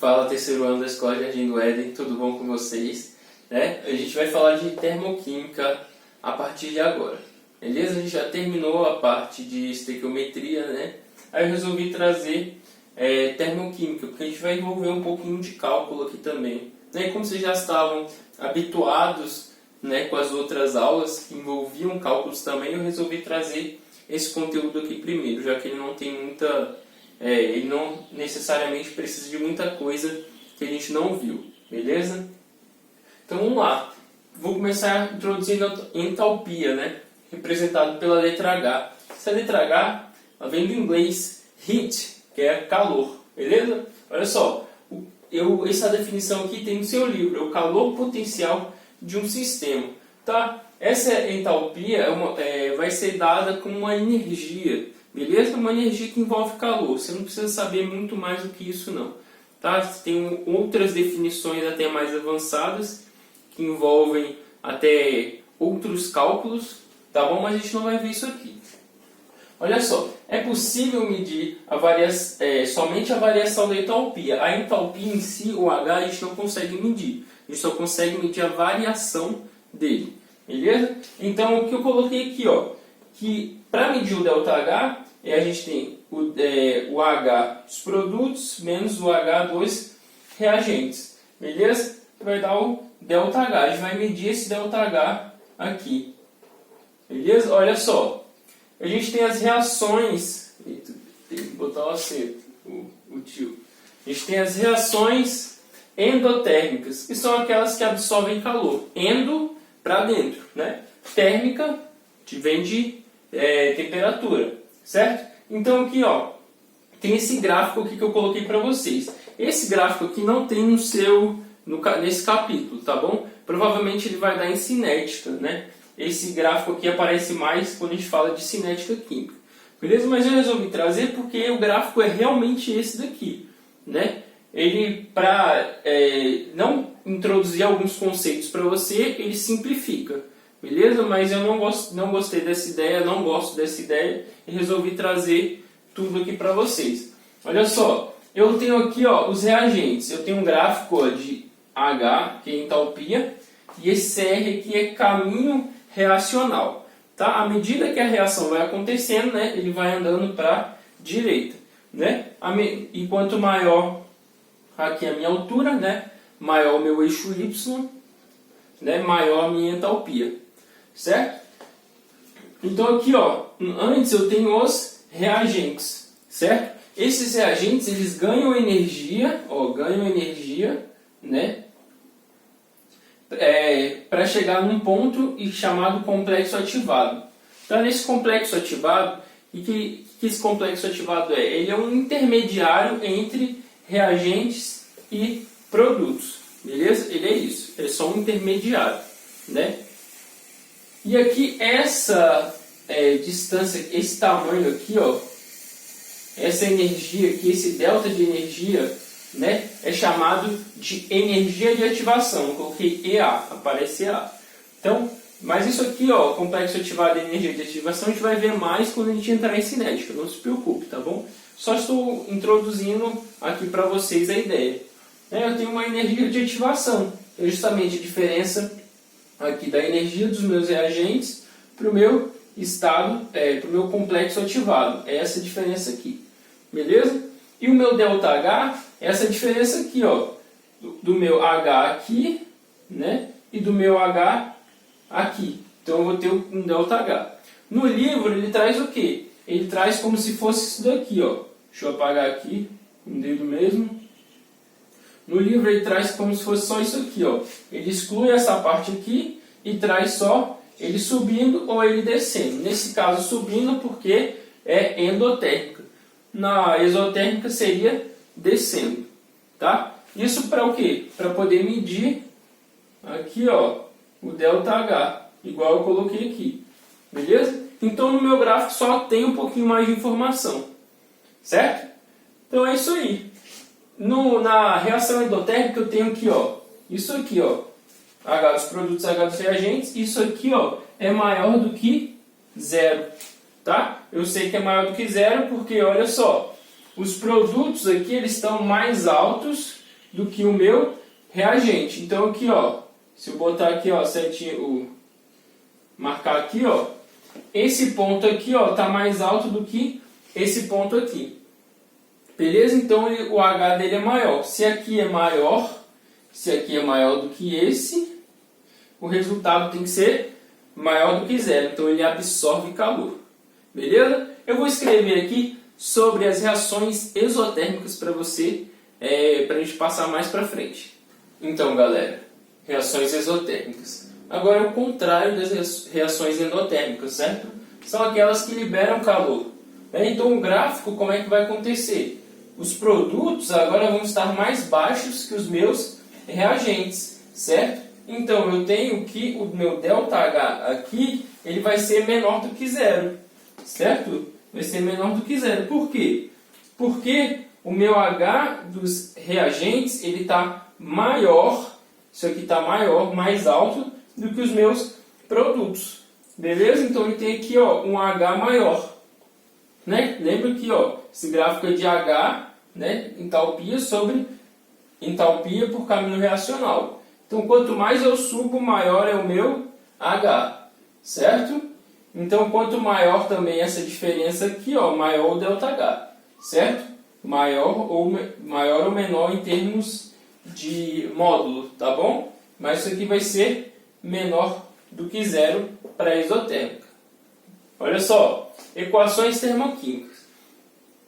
Fala, terceiro ano da Escola Jardim do Éden, tudo bom com vocês? Né? A gente vai falar de termoquímica a partir de agora, beleza? A gente já terminou a parte de estequiometria, né? Aí eu resolvi trazer termoquímica, porque a gente vai envolver um pouquinho de cálculo aqui também. Né? Como vocês já estavam habituados, né, com as outras aulas que envolviam cálculos também, eu resolvi trazer esse conteúdo aqui primeiro, já que ele não tem muita... ele não necessariamente precisa de muita coisa que a gente não viu, beleza? Então vamos lá. Vou começar introduzindo a entalpia, né? Representado pela letra H. Essa letra H ela vem do inglês heat, que é calor, beleza? Olha só, essa definição aqui tem no seu livro, é o calor potencial de um sistema, tá? Essa entalpia vai ser dada como uma energia, beleza? Uma energia que envolve calor. Você não precisa saber muito mais do que isso não, tá? Tem outras definições até mais avançadas que envolvem até outros cálculos, tá bom? Mas a gente não vai ver isso aqui. Olha só, é possível medir somente a variação da entalpia. A entalpia em si, o H, a gente não consegue medir. A gente só consegue medir a variação dele, beleza? Então, o que eu coloquei aqui, ó, que para medir o ΔH, a gente tem o H dos produtos menos o H dos reagentes, beleza? Vai dar o ΔH. A gente vai medir esse ΔH aqui, beleza? Olha só. A gente tem as reações, tem que botar o acento, o tio. A gente tem as reações endotérmicas, que são aquelas que absorvem calor. Endo, para dentro, né? Térmica, que vem de temperatura, certo? Então aqui, ó, tem esse gráfico aqui que eu coloquei para vocês. Esse gráfico aqui não tem nesse capítulo, tá bom? Provavelmente ele vai dar em cinética, né? Esse gráfico aqui aparece mais quando a gente fala de cinética química. Beleza? Mas eu resolvi trazer porque o gráfico é realmente esse daqui, né? Ele, para não introduzir alguns conceitos para você, ele simplifica. Beleza? Mas eu não gostei dessa ideia, não gosto dessa ideia e resolvi trazer tudo aqui para vocês. Olha só, eu tenho aqui, ó, os reagentes. Eu tenho um gráfico, ó, de H, que é entalpia, e esse R aqui é caminho reacional, tá? À medida que a reação vai acontecendo, né, ele vai andando para a direita, né? E quanto maior aqui a minha altura, né, maior o meu eixo Y, né, maior a minha entalpia, certo? Então aqui, ó, antes eu tenho os reagentes, certo? Esses reagentes, eles ganham energia, ó, né? Para chegar num ponto chamado complexo ativado. Então, nesse complexo ativado, que esse complexo ativado é? Ele é um intermediário entre reagentes e produtos, beleza? Ele é isso, ele é só um intermediário, né? E aqui essa distância, esse tamanho aqui, ó, essa energia aqui, esse delta de energia, né, é chamado de energia de ativação. Eu coloquei EA, aparece EA. Então, mas isso aqui, ó, complexo ativado e energia de ativação, a gente vai ver mais quando a gente entrar em cinética, não se preocupe, tá bom? Só estou introduzindo aqui para vocês a ideia. Eu tenho uma energia de ativação, é justamente a diferença aqui da energia dos meus reagentes para o meu estado, para o meu complexo ativado. É essa diferença aqui, beleza? E o meu ΔH é essa diferença aqui, ó, do meu H aqui, né, e do meu H aqui. Então eu vou ter um ΔH. No livro ele traz o quê? Ele traz como se fosse isso daqui, ó. Deixa eu apagar aqui, com o dedo mesmo. No livro ele traz como se fosse só isso aqui, ó. Ele exclui essa parte aqui e traz só ele subindo ou ele descendo. Nesse caso subindo porque é endotérmica. Na exotérmica seria descendo, tá? Isso para o quê? Para poder medir aqui, ó, o ΔH, igual eu coloquei aqui, beleza? Então no meu gráfico só tem um pouquinho mais de informação, certo? Então é isso aí. Na reação endotérmica eu tenho aqui, ó, isso aqui, ó, H dos produtos, H dos reagentes, isso aqui, ó, é maior do que zero. Tá? Eu sei que é maior do que zero porque, olha só, os produtos aqui eles estão mais altos do que o meu reagente. Então aqui, ó, se eu botar aqui, ó, marcar aqui, ó, esse ponto aqui, ó, tá mais alto do que esse ponto aqui. Beleza? Então o H dele é maior. Se aqui é maior do que esse, o resultado tem que ser maior do que zero. Então ele absorve calor. Beleza? Eu vou escrever aqui sobre as reações exotérmicas para você, para a gente passar mais para frente. Então, galera, reações exotérmicas. Agora é o contrário das reações endotérmicas, certo? São aquelas que liberam calor. Então o gráfico, como é que vai acontecer? Os produtos agora vão estar mais baixos que os meus reagentes, certo? Então eu tenho que o meu ΔH aqui, ele vai ser menor do que zero, certo? Vai ser menor do que zero. Por quê? Porque o meu H dos reagentes, ele está maior, isso aqui está maior, mais alto do que os meus produtos. Beleza? Então ele tem aqui, ó, um H maior. Né? Lembra que, ó, esse gráfico é de H, né? Entalpia sobre entalpia por caminho reacional. Então quanto mais eu subo, maior é o meu H. Certo? Então quanto maior também essa diferença aqui, ó, maior o ΔH. Certo? Maior ou menor em termos de módulo, tá bom? Mas isso aqui vai ser menor do que zero para a exotérmica. Olha só, equações termoquímicas.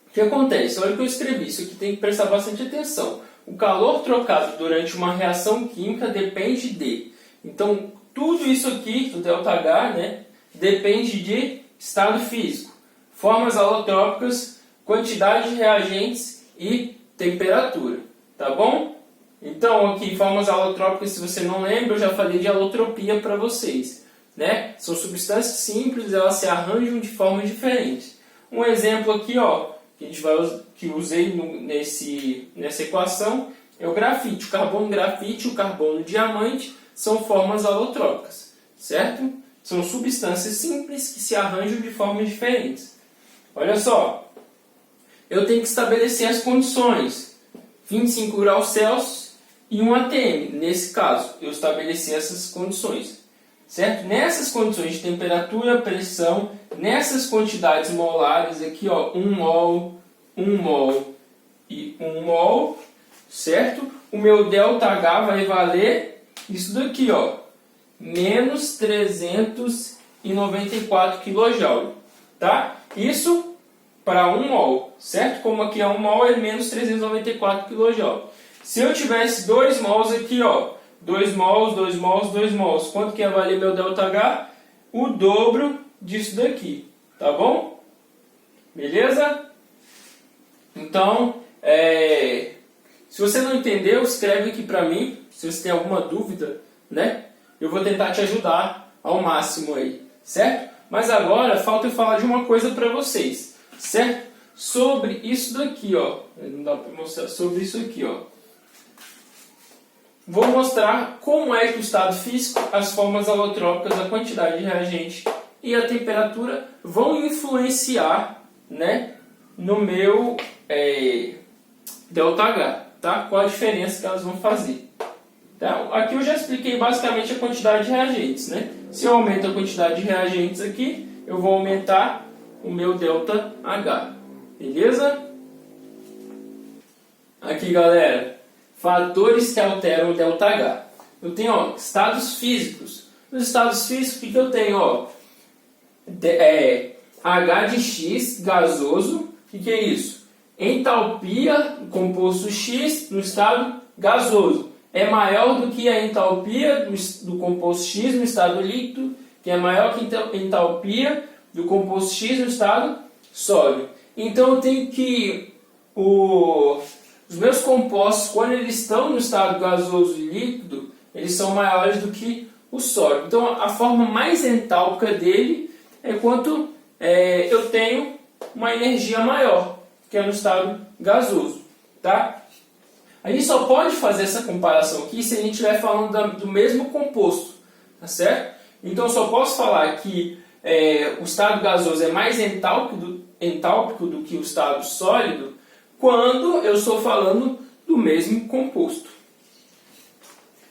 O que acontece? Olha o que eu escrevi, isso aqui tem que prestar bastante atenção. O calor trocado durante uma reação química depende de... Então, tudo isso aqui, do ΔH, né, depende de estado físico, formas alotrópicas, quantidade de reagentes e temperatura. Tá bom? Então, aqui, formas alotrópicas, se você não lembra, eu já falei de alotropia para vocês. Né? São substâncias simples, elas se arranjam de formas diferentes. Um exemplo aqui, ó, que usei nessa equação, é o grafite. O carbono grafite e o carbono diamante são formas alotrópicas, certo? São substâncias simples que se arranjam de formas diferentes. Olha só, eu tenho que estabelecer as condições. 25 graus Celsius e 1 atm. Nesse caso, eu estabeleci essas condições. Certo? Nessas condições de temperatura, pressão, nessas quantidades molares aqui, ó, 1 mol e 1 mol, certo? O meu ΔH vai valer isso daqui, ó, menos 394 kJ, tá? Isso para 1 mol, certo? Como aqui é 1 mol, é menos 394 kJ. Se eu tivesse 2 mols aqui, ó, 2 mols, 2 mols, 2 mols. Quanto que ia valer meu ΔH? O dobro disso daqui. Tá bom? Beleza? Então, se você não entendeu, escreve aqui pra mim. Se você tem alguma dúvida, né? Eu vou tentar te ajudar ao máximo aí. Certo? Mas agora, falta eu falar de uma coisa pra vocês. Certo? Sobre isso daqui, ó. Não dá pra mostrar. Sobre isso aqui, ó. Vou mostrar como é que o estado físico, as formas alotrópicas, a quantidade de reagente e a temperatura vão influenciar, né, no meu ΔH, tá? Qual a diferença que elas vão fazer. Então, aqui eu já expliquei basicamente a quantidade de reagentes, né? Se eu aumento a quantidade de reagentes aqui, eu vou aumentar o meu ΔH. Beleza? Aqui, galera. Fatores que alteram o ΔH. Eu tenho, ó, estados físicos. Nos estados físicos, o que eu tenho? Ó, H de X, gasoso. O que é isso? Entalpia, composto X, no estado gasoso. É maior do que a entalpia do composto X no estado líquido, que é maior que a entalpia do composto X no estado sólido. Então eu tenho que... Os meus compostos, quando eles estão no estado gasoso e líquido, eles são maiores do que o sólido. Então, a forma mais entálpica dele é quanto eu tenho uma energia maior, que é no estado gasoso. Tá? A gente só pode fazer essa comparação aqui se a gente estiver falando do mesmo composto. Tá certo? Então, eu só posso falar que o estado gasoso é mais entálpico do que o estado sólido quando eu estou falando do mesmo composto.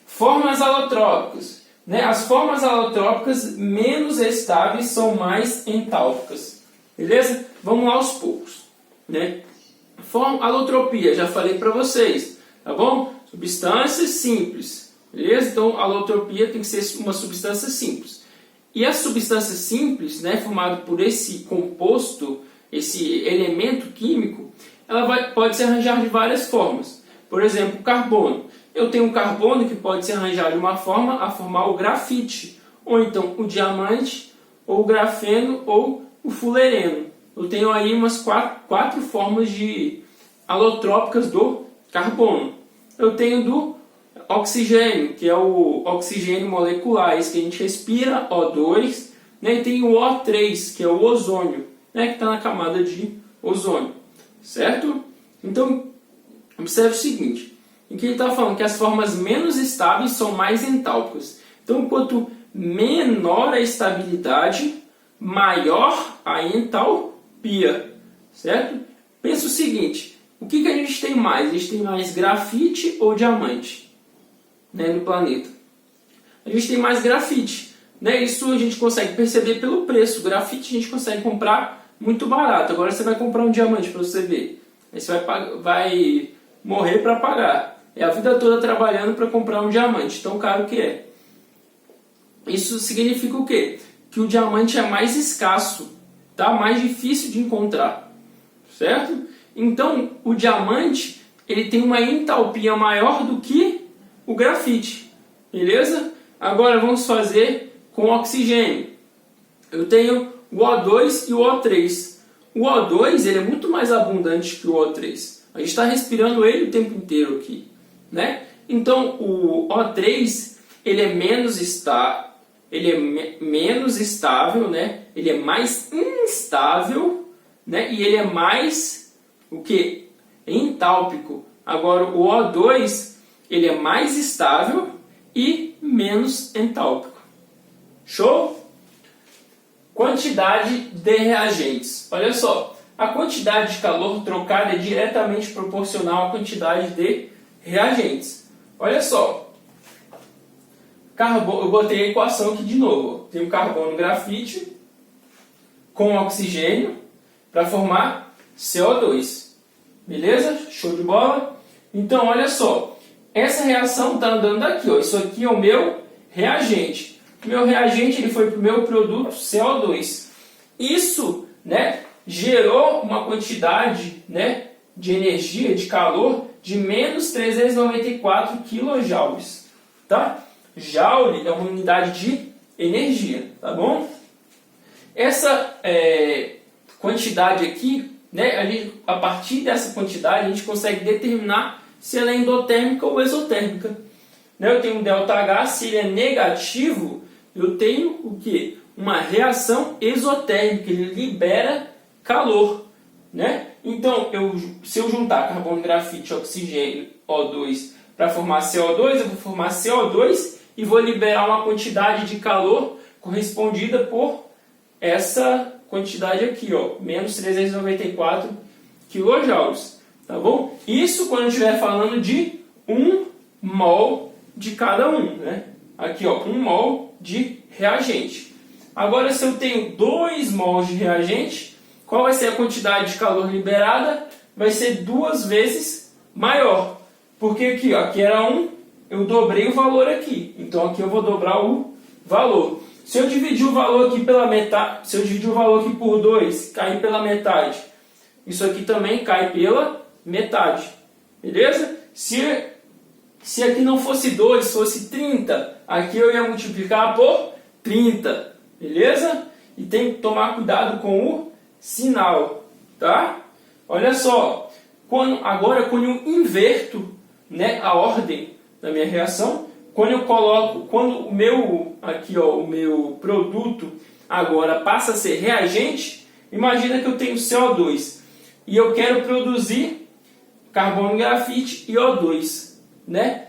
Formas alotrópicas. As formas alotrópicas menos estáveis são mais entálpicas. Beleza? Vamos lá aos poucos. Alotropia, já falei para vocês. Tá bom? Substâncias simples. Beleza? Então, alotropia tem que ser uma substância simples. E a substância simples, formada por esse composto, esse elemento químico, ela pode se arranjar de várias formas. Por exemplo, o carbono. Eu tenho um carbono que pode se arranjar de uma forma a formar o grafite, ou então o diamante, ou o grafeno, ou o fulereno. Eu tenho aí umas quatro formas alotrópicas do carbono. Eu tenho do oxigênio, que é o oxigênio molecular, esse que a gente respira, O2, e tem o O3, que é o ozônio, que está na camada de ozônio, certo? Então, observe o seguinte, em que ele está falando que as formas menos estáveis são mais entálpicas. Então, quanto menor a estabilidade, maior a entalpia, certo? Pensa o seguinte, o que a gente tem mais? A gente tem mais grafite ou diamante? No planeta. A gente tem mais grafite. Isso a gente consegue perceber pelo preço. O grafite a gente consegue comprar muito barato. Agora você vai comprar um diamante para você ver. Aí você vai morrer para pagar. É a vida toda trabalhando para comprar um diamante. Tão caro que é. Isso significa o quê? Que o diamante é mais escasso. Tá? Mais difícil de encontrar. Certo? Então, o diamante ele tem uma entalpia maior do que o grafite, beleza? Agora vamos fazer com oxigênio. Eu tenho o O2 e o O3. O O2 ele é muito mais abundante que o O3. A gente está respirando ele o tempo inteiro aqui, Então o O3 ele é menos estável, ele é mais instável, E ele é mais o que? Entálpico. Agora o O2 ele é mais estável e menos entálpico. Show? Quantidade de reagentes. Olha só, a quantidade de calor trocada é diretamente proporcional à quantidade de reagentes. Olha só, eu botei a equação aqui de novo. Tem o carbono grafite com oxigênio para formar CO2. Beleza? Show de bola? Então, olha só. Essa reação está andando daqui, Isso aqui é o meu reagente. O meu reagente ele foi para o meu produto CO2. Isso, gerou uma quantidade, de energia, de calor, de menos 394 kJ. Tá? Joule é uma unidade de energia, tá bom? Essa quantidade aqui, a partir dessa quantidade, a gente consegue determinar se ela é endotérmica ou exotérmica. Eu tenho um ΔH, se ele é negativo, eu tenho o quê? Uma reação exotérmica, ele libera calor. Então, se eu juntar carbono, grafite, oxigênio, O2 para formar CO2, eu vou formar CO2 e vou liberar uma quantidade de calor correspondida por essa quantidade aqui, menos 394 kJ. Tá bom? Isso quando eu estiver falando de 1 mol de cada um, Aqui, 1 mol de reagente. Agora, se eu tenho 2 mols de reagente, qual vai ser a quantidade de calor liberada? Vai ser 2 vezes maior. Porque aqui era 1, eu dobrei o valor aqui. Então, aqui eu vou dobrar o valor. Se eu dividir o valor aqui pela metade, se eu dividir o valor aqui por 2, cair pela metade, isso aqui também cai pela metade, beleza? Se aqui não fosse 2, fosse 30, aqui eu ia multiplicar por 30, beleza? E tem que tomar cuidado com o sinal, tá? Olha só, agora quando eu inverto a ordem da minha reação, quando o meu produto agora passa a ser reagente, imagina que eu tenho CO2 e eu quero produzir carbono, grafite e O2,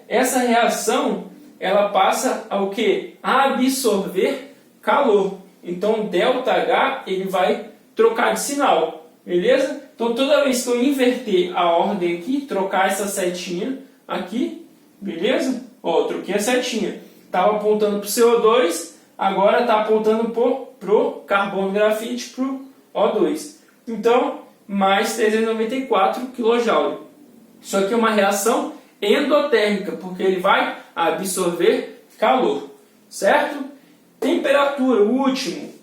Essa reação, ela passa ao quê? A absorver calor. Então, ΔH, ele vai trocar de sinal, beleza? Então toda vez que eu inverter a ordem aqui, trocar essa setinha aqui, beleza? Ó, troquei a setinha. Estava apontando para o CO2, agora está apontando para o carbono grafite, para o O2. Então, mais 394 kJ. Isso aqui é uma reação endotérmica, porque ele vai absorver calor, certo? Temperatura, o último.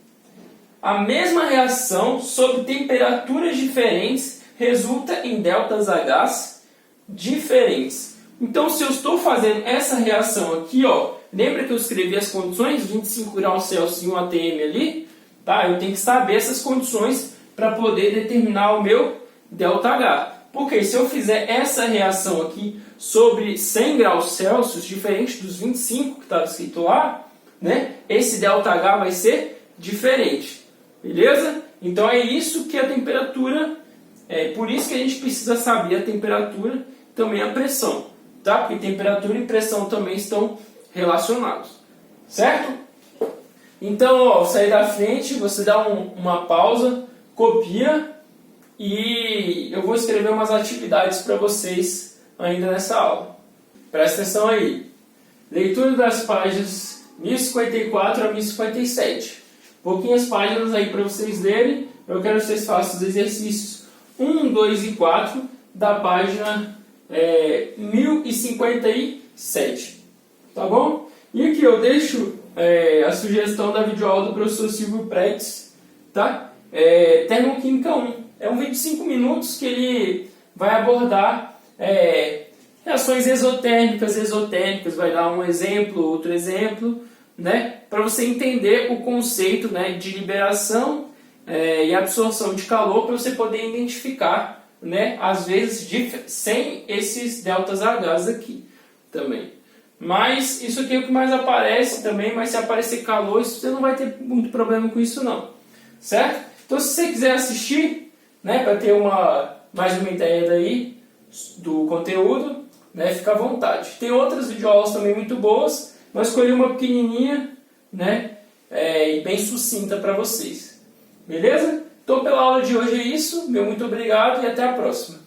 A mesma reação sob temperaturas diferentes resulta em deltas H diferentes. Então, se eu estou fazendo essa reação aqui, ó, lembra que eu escrevi as condições, 25 graus Celsius e 1 atm ali? Tá? Eu tenho que saber essas condições para poder determinar o meu ΔH. Porque se eu fizer essa reação aqui sobre 100 graus Celsius, diferente dos 25 que estava escrito lá, né, esse ΔH vai ser diferente. Beleza? Então é isso que a temperatura, por isso que a gente precisa saber a temperatura, também a pressão. Tá? Porque temperatura e pressão também estão relacionados. Certo? Então, ó, sair da frente, você dá uma pausa, copia e eu vou escrever umas atividades para vocês ainda nessa aula. Presta atenção aí. Leitura das páginas 1054 a 1057. Pouquinhas páginas aí para vocês lerem. Eu quero que vocês façam os exercícios 1, 2 e 4 da página 1057. Tá bom? E aqui eu deixo a sugestão da videoaula do professor Silvio Pretz, tá? Termoquímica 1. É um vídeo de 5 minutos que ele vai abordar reações exotérmicas, vai dar um exemplo, outro exemplo, né? Para você entender o conceito, né, de liberação e absorção de calor, para você poder identificar, né, às vezes sem esses deltas H aqui também. Mas isso aqui é o que mais aparece também, mas se aparecer calor, você não vai ter muito problema com isso não, certo? Então se você quiser assistir, né, para ter mais uma ideia daí do conteúdo, né, fica à vontade. Tem outras videoaulas também muito boas, mas escolhi uma pequenininha, né, e bem sucinta para vocês. Beleza? Então pela aula de hoje é isso, meu muito obrigado e até a próxima.